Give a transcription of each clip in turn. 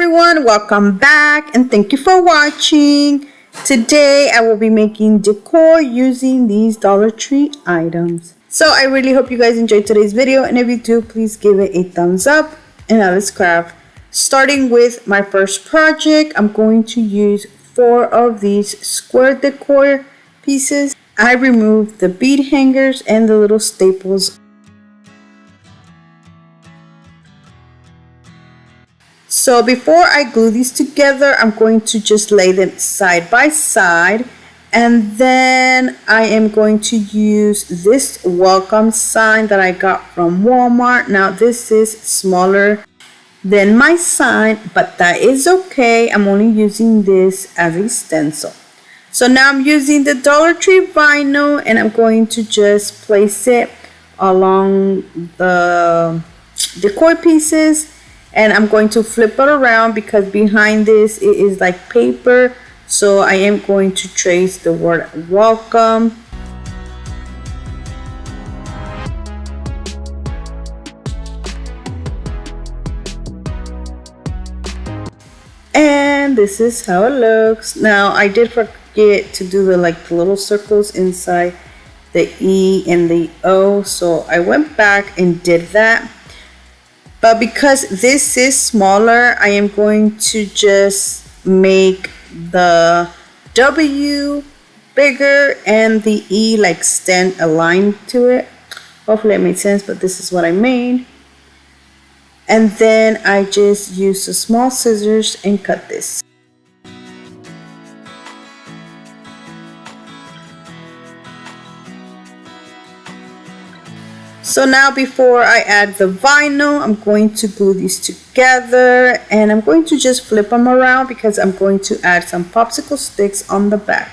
everyone, welcome back and thank you for watching. Today I will be making decor using these Dollar Tree items. So I really hope you guys enjoyed today's video, and if you do, please give it a thumbs up. And now let's craft. Starting with my first project, I'm going to use 4 of these square decor pieces. I removed the bead hangers and the little staples. So before I glue these together, I'm going to just lay them side by side, and then I am going to use this welcome sign that I got from Walmart. Now this is smaller than my sign, but that is okay. I'm only using this as a stencil. So now I'm using the Dollar Tree vinyl, and I'm going to just place it along the decor pieces. And I'm going to flip it around because behind this it is like paper. So I am going to trace the word welcome. And this is how it looks. Now I did forget to do the little circles inside the E and the O. So I went back and did that. But because this is smaller, I am going to just make the W bigger and the E stand aligned to it. Hopefully it made sense, but this is what I made. And then I just use the small scissors and cut this. So now before I add the vinyl, I'm going to glue these together, and I'm going to just flip them around because I'm going to add some popsicle sticks on the back.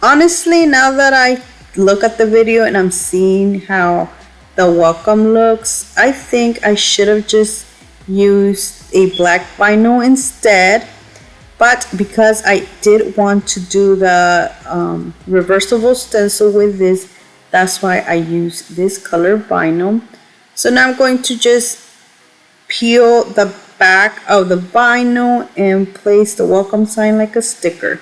Honestly, now that I look at the video and I'm seeing how the welcome looks, I think I should have just used a black vinyl instead. But because I did want to do the reversible stencil with this, that's why I use this color vinyl. So now I'm going to just peel the back of the vinyl and place the welcome sign like a sticker.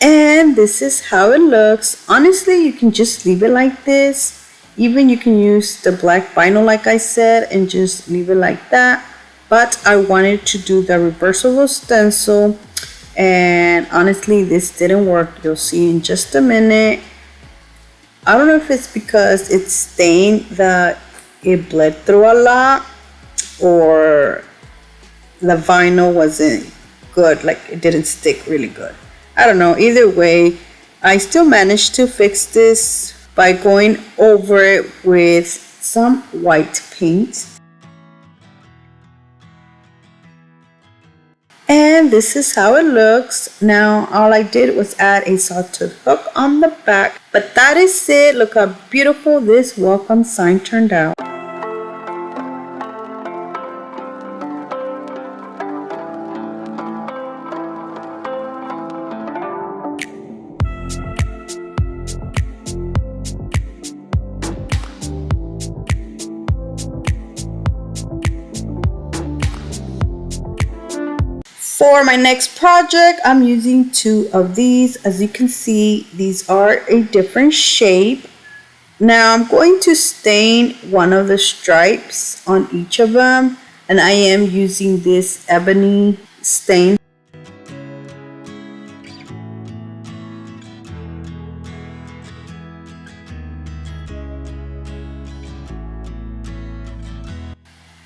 And this is how it looks. Honestly, you can just leave it like this. Even you can use the black vinyl like I said and just leave it like that. But I wanted to do the reversible stencil, and honestly this didn't work. You'll see in just a minute. I don't know if it's because it's stained that it bled through a lot, or the vinyl wasn't good, it didn't stick really good. I don't know. Either way, I still managed to fix this by going over it with some white paint. And this is how it looks. Now all I did was add a sawtooth hook on the back. But that is it. Look how beautiful this welcome sign turned out. For my next project, I'm using 2 of these. As you can see, these are a different shape. Now I'm going to stain one of the stripes on each of them, and I am using this ebony stain.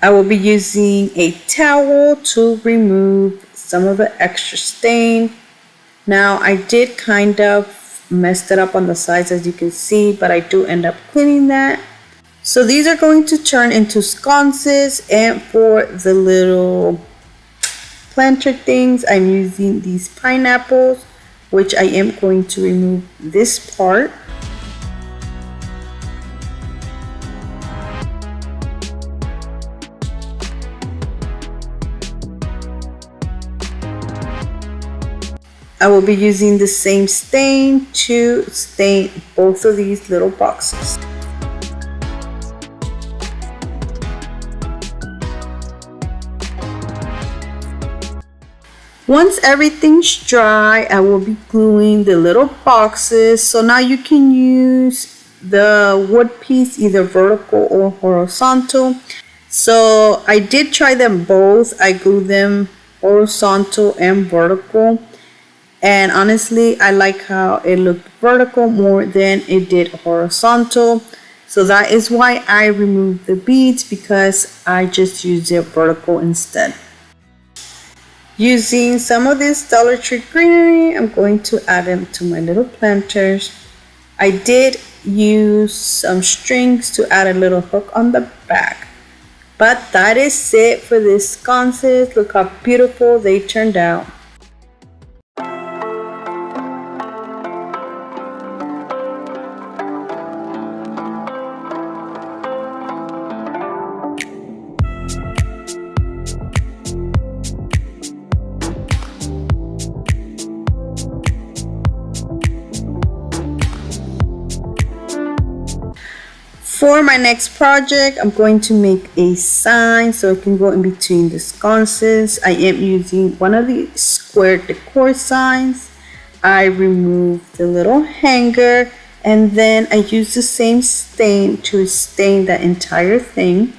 I will be using a towel to remove some of the extra stain. Now I did kind of messed it up on the sides, as you can see, but I do end up cleaning that. So these are going to turn into sconces, and for the little planter things, I'm using these pineapples, which I am going to remove this part. I will be using the same stain to stain both of these little boxes. Once everything's dry, I will be gluing the little boxes. So now you can use the wood piece either vertical or horizontal. So I did try them both. I glued them horizontal and vertical. And honestly, I like how it looked vertical more than it did horizontal. So that is why I removed the beads, because I just used it vertical instead. Using some of this Dollar Tree greenery, I'm going to add them to my little planters. I did use some strings to add a little hook on the back. But that is it for this sconces. Look how beautiful they turned out. For my next project, I'm going to make a sign so it can go in between the sconces. I am using one of the square decor signs. I removed the little hanger, and then I used the same stain to stain the entire thing.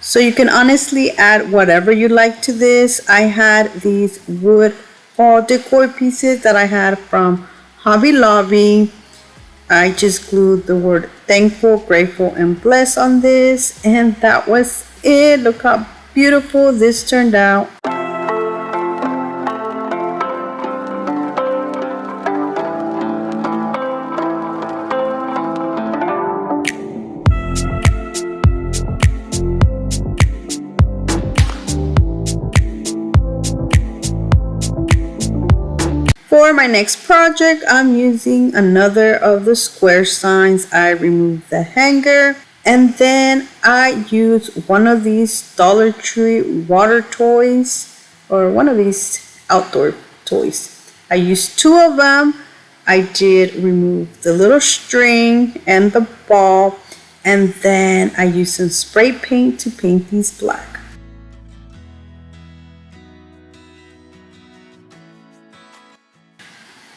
So you can honestly add whatever you like to this. I had these wood fall decor pieces that I had from Hobby Lobby. I just glued the word thankful, grateful, and blessed on this, and that was it. Look how beautiful this turned out. For my next project, I'm using another of the square signs. I removed the hanger, and then I use one of these Dollar Tree water toys, or one of these outdoor toys. I used two of them. I did remove the little string and the ball, and then I used some spray paint to paint these black.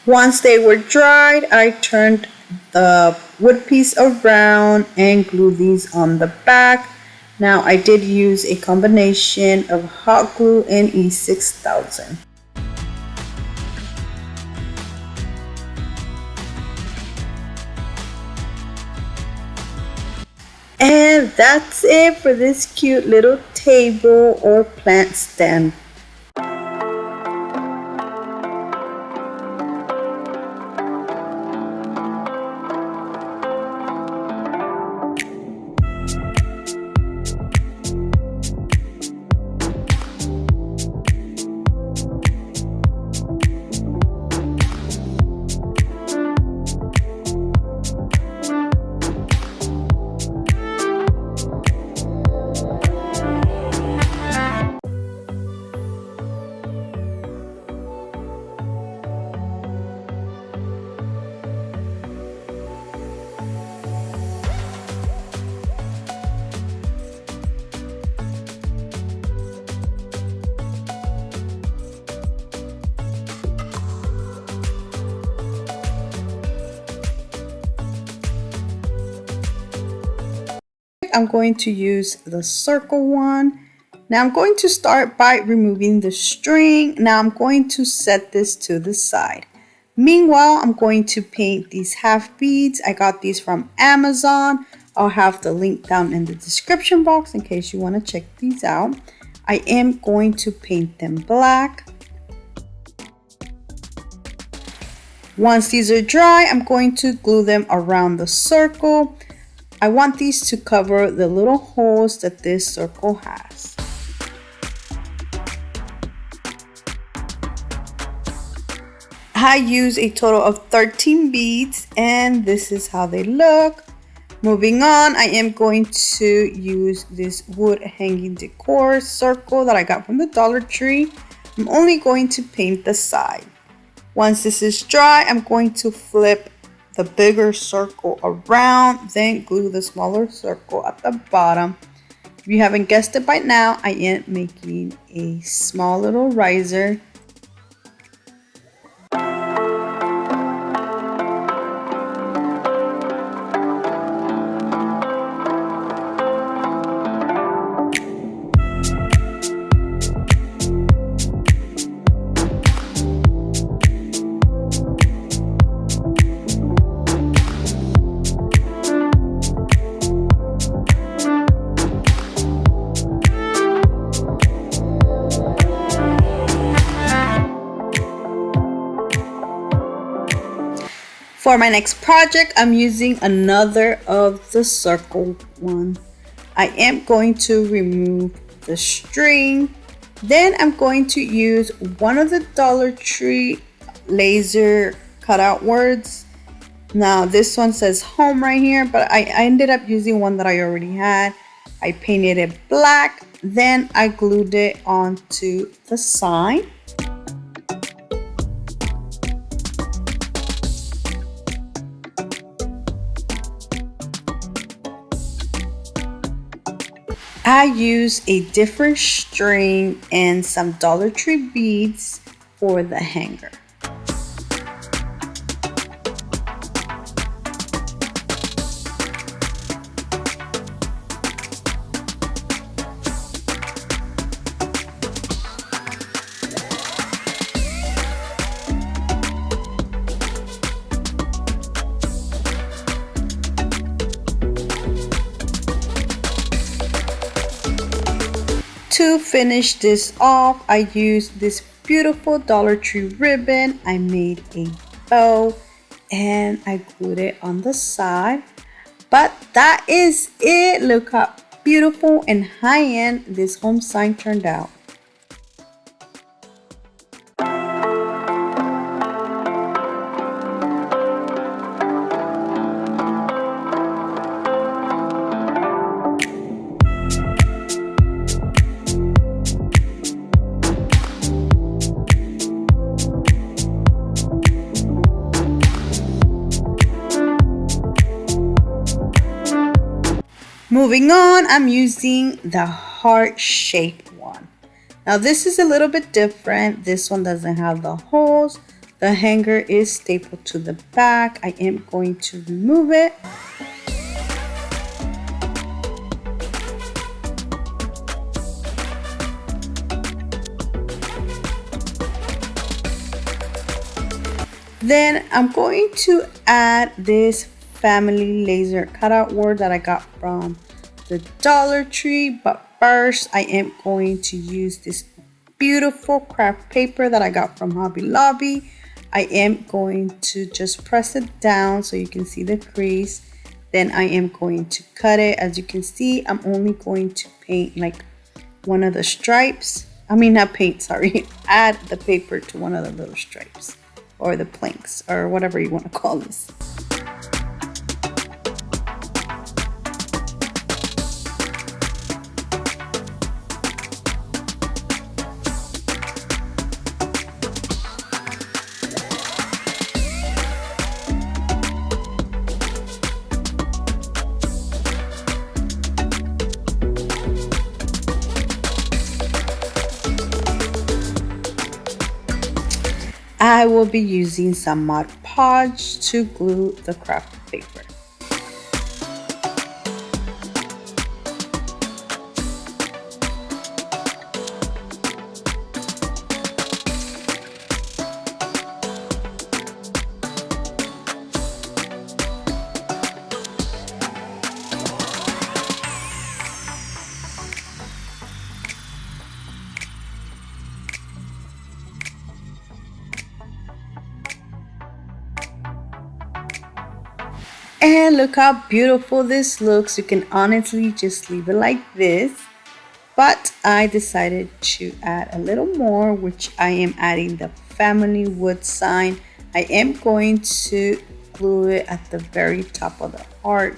Once they were dried, I turned the wood piece around and glued these on the back. Now I did use a combination of hot glue and E6000. And that's it for this cute little table or plant stand. I'm going to use the circle one. Now I'm going to start by removing the string. Now I'm going to set this to the side. Meanwhile, I'm going to paint these half beads. I got these from Amazon. I'll have the link down in the description box in case you want to check these out. I am going to paint them black. Once these are dry, I'm going to glue them around the circle. I want these to cover the little holes that this circle has. I use a total of 13 beads and this is how they look. Moving on, I am going to use this wood hanging decor circle that I got from the Dollar Tree. I'm only going to paint the side. Once this is dry, I'm going to flip the bigger circle around, then glue the smaller circle at the bottom. If you haven't guessed it by now, I am making a small little riser. For my next project, I'm using another of the circle one. I am going to remove the string. Then I'm going to use one of the Dollar Tree laser cutout words. Now this one says home right here, but I ended up using one that I already had. I painted it black, then I glued it onto the sign. I use a different string and some Dollar Tree beads for the hanger. To finish this off, I used this beautiful Dollar Tree ribbon. I made a bow and I glued it on the side. But that is it. Look how beautiful and high-end this home sign turned out. Moving on, I'm using the heart-shaped one. Now this is a little bit different. This one doesn't have the holes. The hanger is stapled to the back. I am going to remove it. Then I'm going to add this family laser cutout word that I got from the Dollar Tree. But first, I am going to use this beautiful craft paper that I got from Hobby Lobby. I am going to just press it down so you can see the crease. Then I am going to cut it. As you can see, I'm only going to paint like one of the stripes. I mean, not paint, sorry. Add the paper to one of the little stripes or the planks or whatever you want to call this. I will be using some Mod Podge to glue the craft paper. And look how beautiful this looks. You can honestly just leave it like this. But I decided to add a little more, which I am adding the family wood sign. I am going to glue it at the very top of the heart.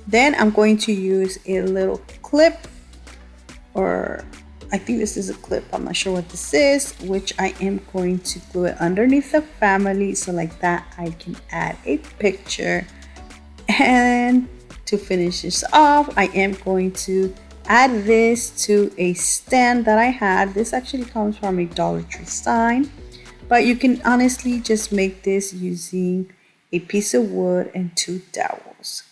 Then I'm going to use a little clip, or I think this is a clip, I'm not sure what this is, which I am going to glue it underneath the family, so like that I can add a picture. And to finish this off, I am going to add this to a stand that I had. This actually comes from a Dollar Tree sign, but you can honestly just make this using a piece of wood and 2 dowels.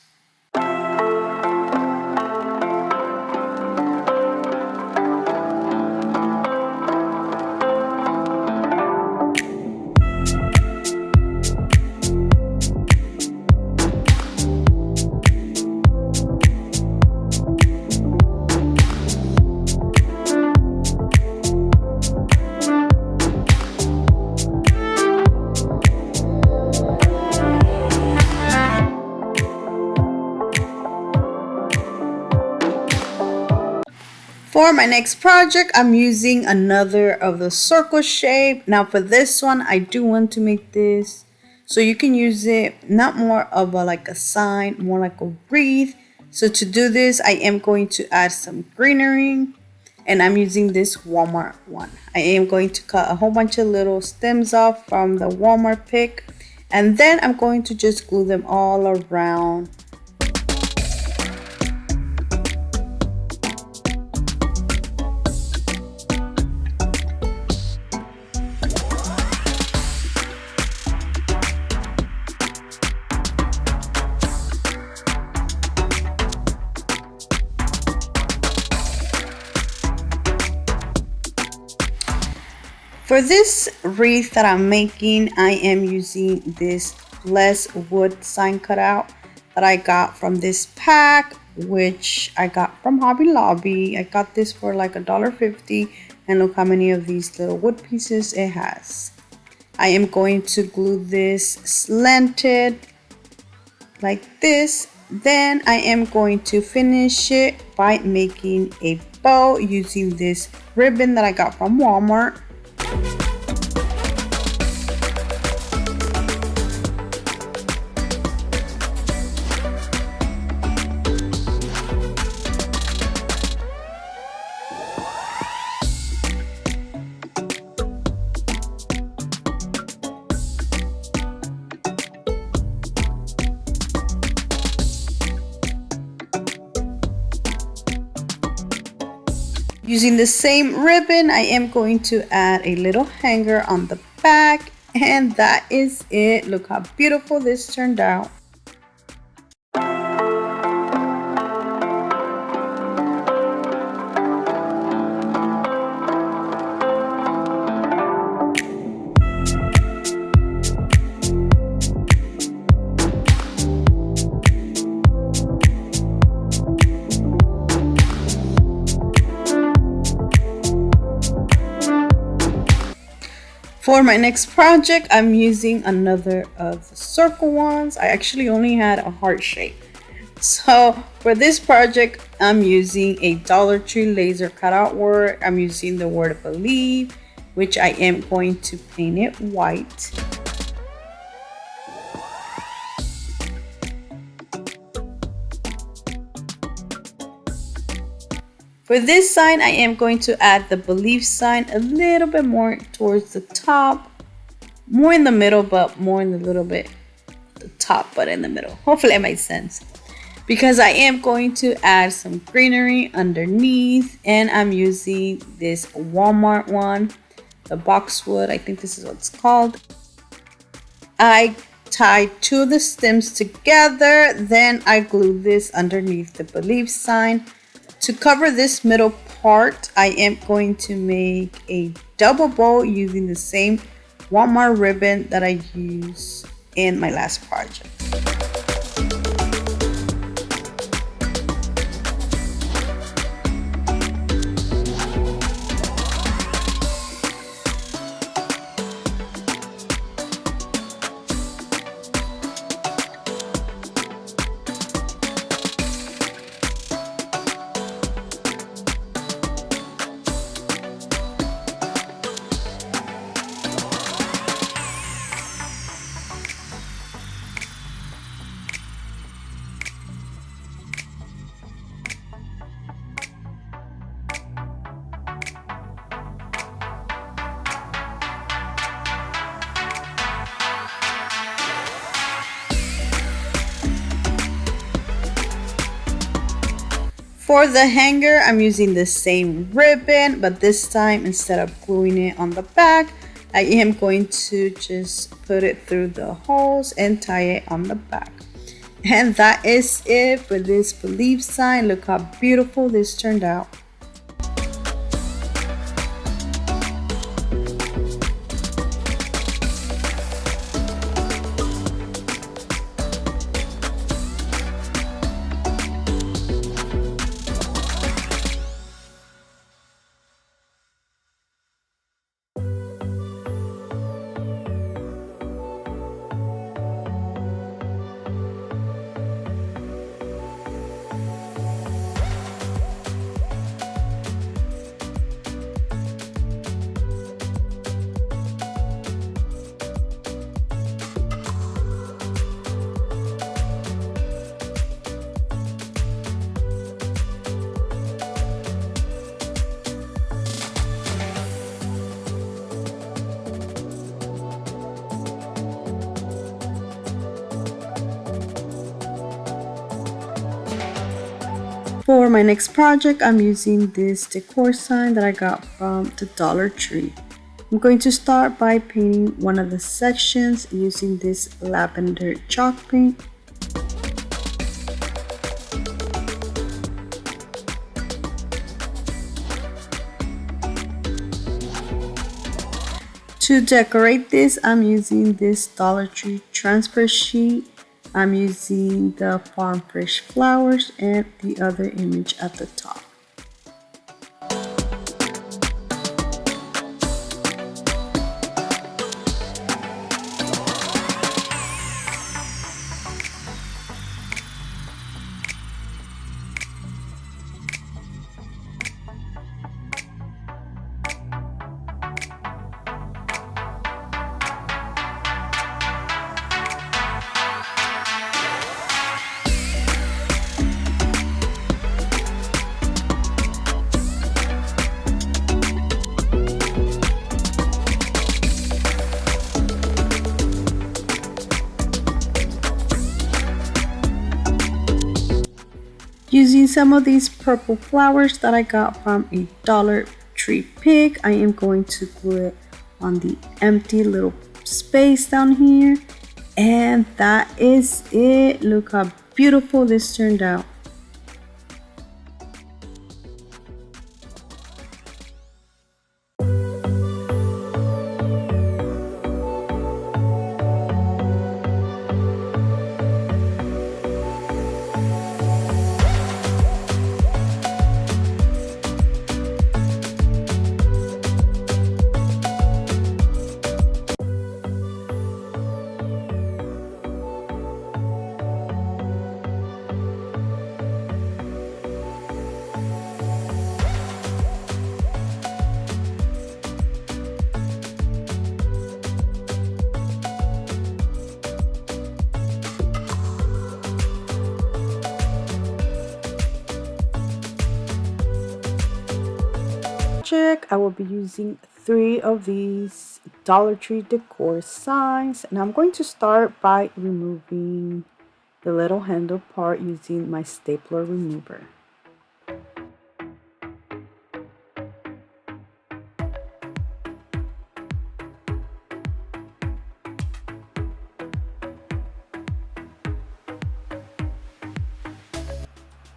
For my next project, I'm using another of the circle shape. Now for this one, I do want to make this so you can use it not more of a like a sign, more like a wreath. So to do this, I am going to add some greenery, and I'm using this Walmart one. I am going to cut a whole bunch of little stems off from the Walmart pick, and then I'm going to just glue them all around. For this wreath that I'm making, I am using this less wood sign cutout that I got from this pack, which I got from Hobby Lobby. I got this for like $1.50, and look how many of these little wood pieces it has. I am going to glue this slanted like this. Then I am going to finish it by making a bow using this ribbon that I got from Walmart. Using the same ribbon, I am going to add a little hanger on the back, and that is it. Look how beautiful this turned out. For my next project, I'm using another of the circle ones. I actually only had a heart shape. So for this project, I'm using a Dollar Tree laser cutout word. I'm using the word believe, which I am going to paint it white. For this sign, I am going to add the belief sign a little bit more towards the top, more in the middle, but more in the little bit the top, but in the middle. Hopefully it makes sense, because I am going to add some greenery underneath, and I'm using this Walmart one, the boxwood. I think this is what it's called. I tied 2 of the stems together, then I glued this underneath the belief sign. To cover this middle part, I am going to make a double bow using the same Walmart ribbon that I used in my last project. For the hanger, I'm using the same ribbon, but this time instead of gluing it on the back, I am going to just put it through the holes and tie it on the back. And that is it for this believe sign. Look how beautiful this turned out. For my next project, I'm using this decor sign that I got from the Dollar Tree. I'm going to start by painting one of the sections using this lavender chalk paint. To decorate this, I'm using this Dollar Tree transfer sheet. I'm using the farm fresh flowers and the other image at the top. Using some of these purple flowers that I got from a Dollar Tree pick, I am going to glue it on the empty little space down here. And that is it. Look how beautiful this turned out. I will be using 3 of these Dollar Tree decor signs, and I'm going to start by removing the little handle part using my stapler remover.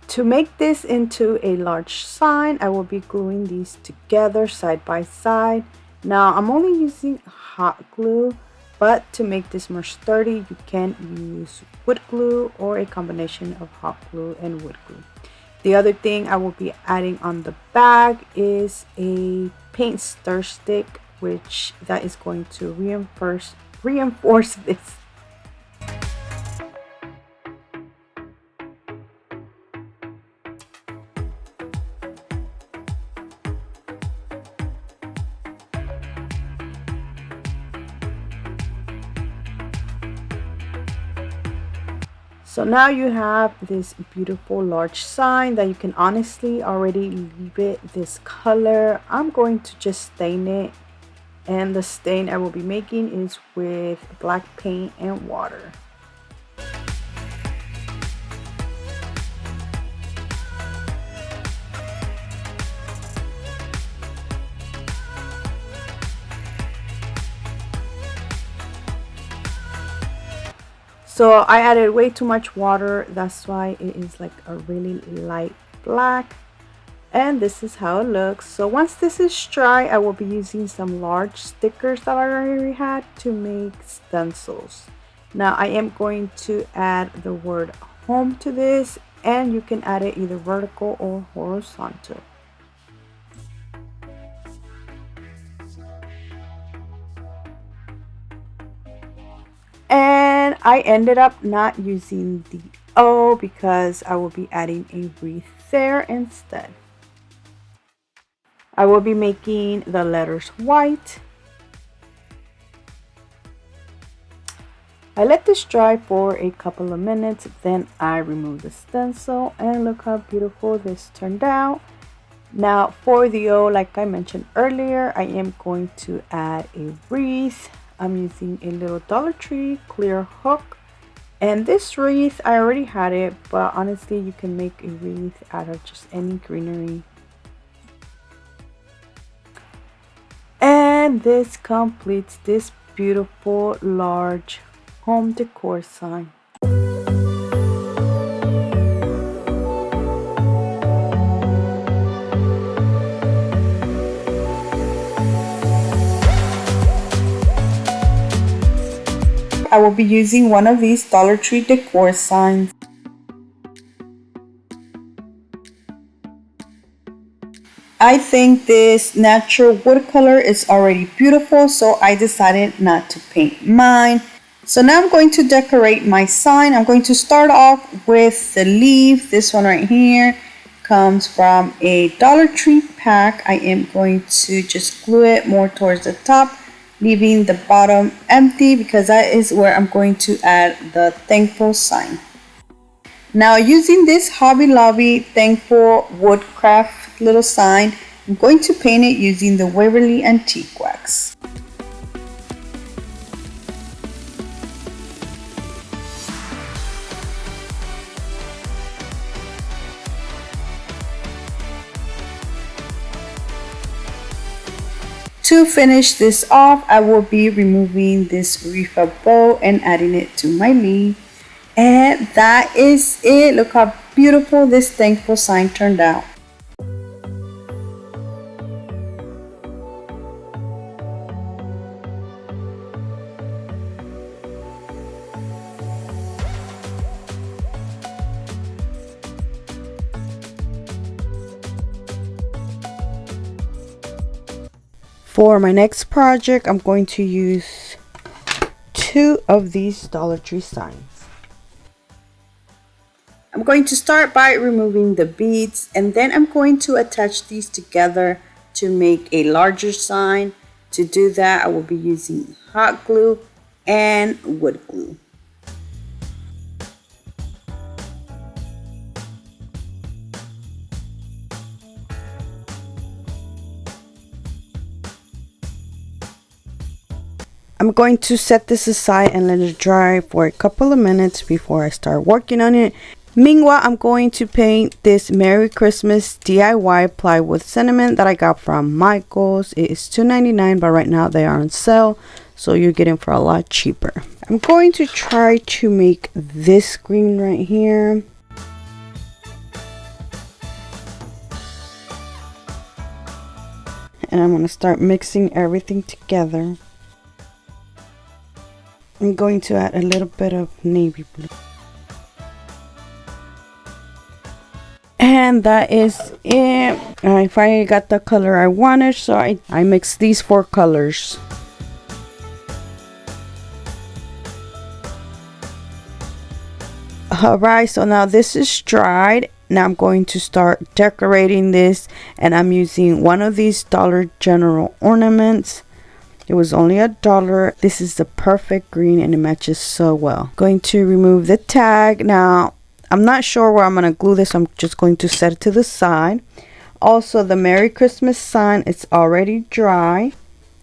To make this into a large sign, I will be gluing these together side by side. Now I'm only using hot glue, but to make this more sturdy, you can use wood glue or a combination of hot glue and wood glue. The other thing I will be adding on the bag is a paint stir stick, which that is going to reinforce this. So now you have this beautiful large sign that you can honestly already leave it this color. I'm going to just stain it, and the stain I will be making is with black paint and water. So I added way too much water, that's why it is like a really light black. And this is how it looks. So once this is dry, I will be using some large stickers that I already had to make stencils. Now I am going to add the word home to this, and you can add it either vertical or horizontal. And I ended up not using the O because I will be adding a wreath there instead. I will be making the letters white. I let this dry for a couple of minutes, then I remove the stencil, and look how beautiful this turned out. Now for the O, like I mentioned earlier, I am going to add a wreath. I'm using a little Dollar Tree clear hook, and this wreath I already had it, but honestly you can make a wreath out of just any greenery. And this completes this beautiful large home decor sign. I will be using one of these Dollar Tree decor signs. I think this natural wood color is already beautiful, so I decided not to paint mine. So now I'm going to decorate my sign. I'm going to start off with the leaf. This one right here comes from a Dollar Tree pack. I am going to just glue it more towards the top, leaving the bottom empty because that is where I'm going to add the thankful sign. Now using this Hobby Lobby thankful woodcraft little sign, I'm going to paint it using the Waverly Antique Wax. To finish this off, I will be removing this wreath bow and adding it to my leaf. And that is it. Look how beautiful this thankful sign turned out. For my next project, I'm going to use 2 of these Dollar Tree signs. I'm going to start by removing the beads, and then I'm going to attach these together to make a larger sign. To do that, I will be using hot glue and wood glue. I'm going to set this aside and let it dry for a couple of minutes before I start working on it. Meanwhile, I'm going to paint this Merry Christmas DIY plywood sentiment that I got from Michael's. It is $2.99, but right now they are on sale, so you're getting for a lot cheaper. I'm going to try to make this green right here. And I'm going to start mixing everything together. I'm going to add a little bit of navy blue. And that is it. I finally got the color I wanted, so I mixed these 4 colors. Alright, so now this is dried. Now I'm going to start decorating this, and I'm using one of these Dollar General ornaments. It was only $1. This is the perfect green and it matches so well. Going to remove the tag. Now, I'm not sure where I'm going to glue this. I'm just going to set it to the side. Also, the Merry Christmas sign, it's already dry.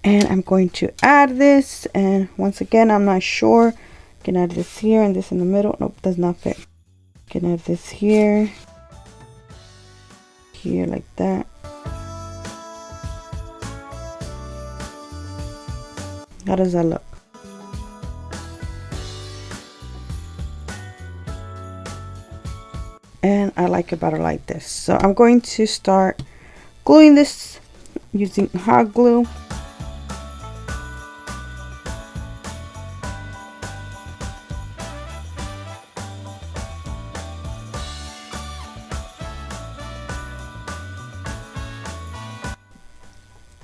And I'm going to add this. And once again, I'm not sure. I can add this here and this in the middle. Nope, does not fit. I can add this here. Here like that. How does that look? and I like it better like this. So I'm going to start gluing this using hot glue.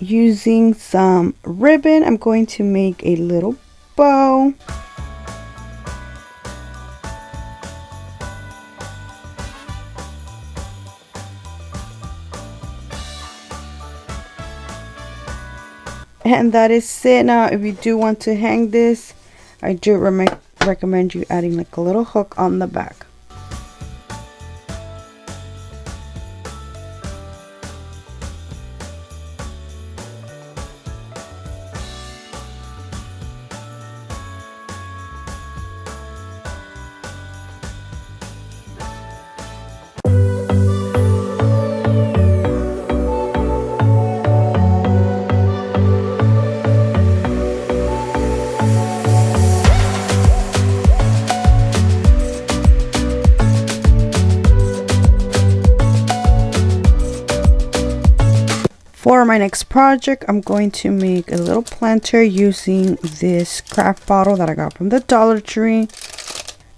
Using some ribbon, I'm going to make a little bow. And that is it. Now if you do want to hang this, I do recommend you adding like a little hook on the back. For my next project, I'm going to make a little planter using this craft bottle that I got from the Dollar Tree.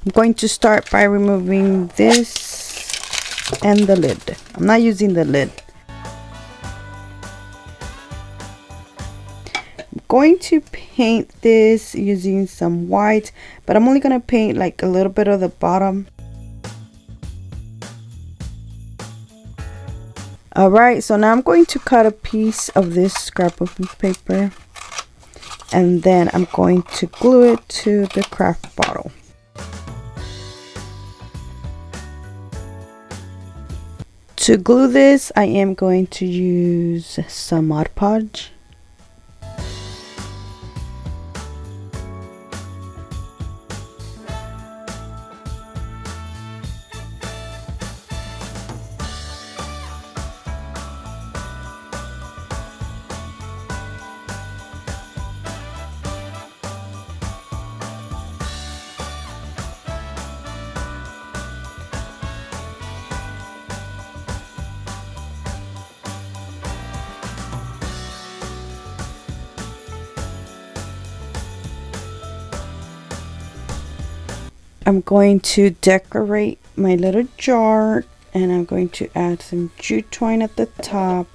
I'm going to start by removing this and the lid. I'm not using the lid. I'm going to paint this using some white, but I'm only going to paint like a little bit of the bottom. Alright, so now I'm going to cut a piece of this scrapbooking paper, and then I'm going to glue it to the craft bottle. To glue this, I am going to use some Mod Podge. I'm going to decorate my little jar, and I'm going to add some jute twine at the top.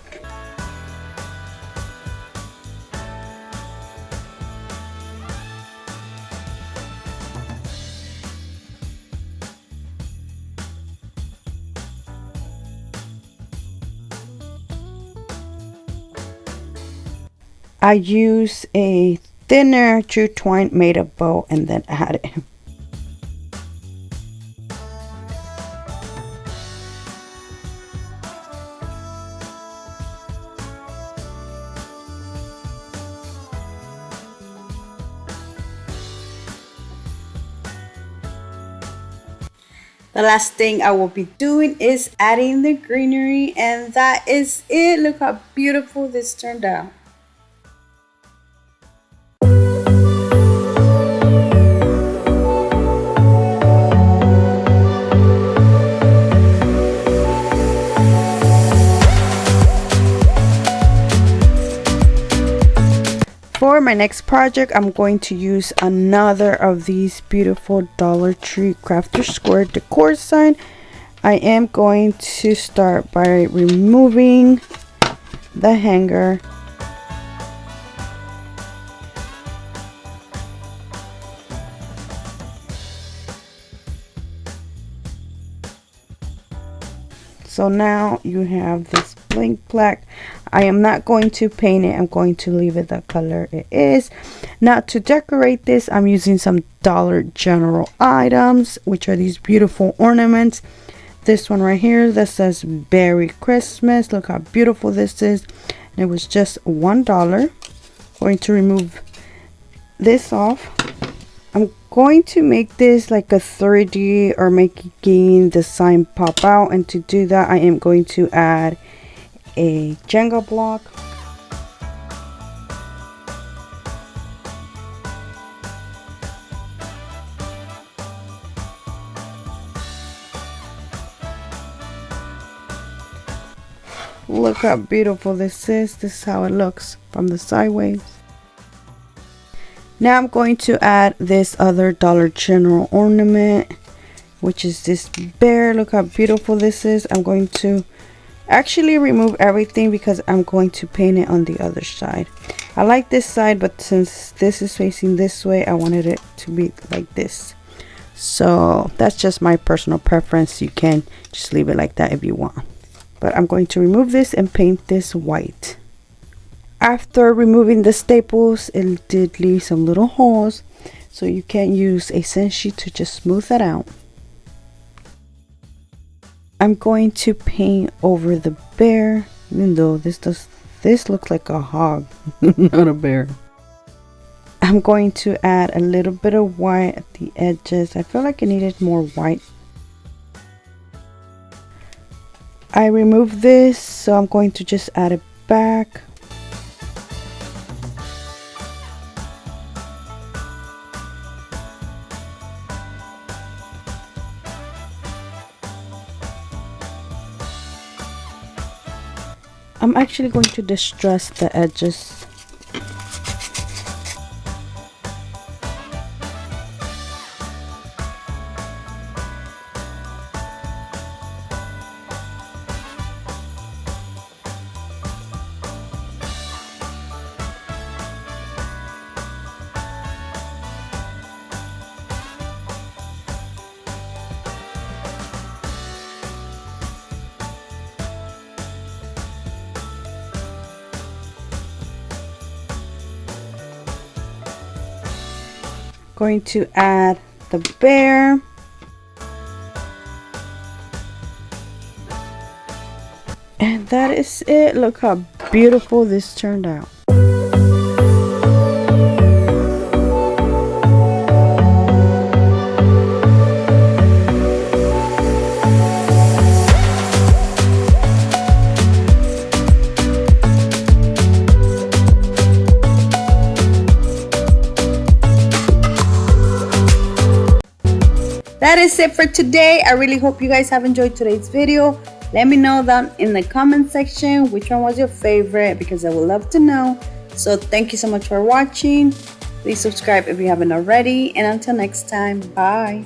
I use a thinner jute twine, made a bow, and then add it. The last thing I will be doing is adding the greenery, and that is it. Look how beautiful this turned out. For my next project, I'm going to use another of these beautiful Dollar Tree Crafter Square decor sign. I am going to start by removing the hanger. So now you have this blank plaque. I am not going to paint it. I'm going to leave it the color it is. Now to decorate this, I'm using some Dollar General items, which are these beautiful ornaments. This one right here that says Merry Christmas. Look how beautiful this is. And it was just $1. Going to remove this off. I'm going to make this like a 3D or making the sign pop out, and to do that I am going to add a Jenga block. Look how beautiful this is. This is how it looks from the sideways. Now I'm going to add this other Dollar General ornament, which is this bear. Look how beautiful this is. I'm going to actually remove everything because I'm going to paint it on the other side. I like this side, but since this is facing this way, I wanted it to be like this. So that's just my personal preference. You can just leave it like that if you want. But I'm going to remove this and paint this white. After removing the staples, it did leave some little holes, so you can use a Scentsheet to just smooth that out. I'm going to paint over the bear, even though this looks like a hog, not a bear. I'm going to add a little bit of white at the edges. I feel like I needed more white. I removed this, so I'm going to just add it back. I'm actually going to distress the edges. Going to add the bear. And that is it. Look how beautiful this turned out. That is it for today. I really hope you guys have enjoyed today's video. Let me know down in the comment section which one was your favorite, because I would love to know. So thank you so much for watching. Please subscribe if you haven't already, and until next time, bye.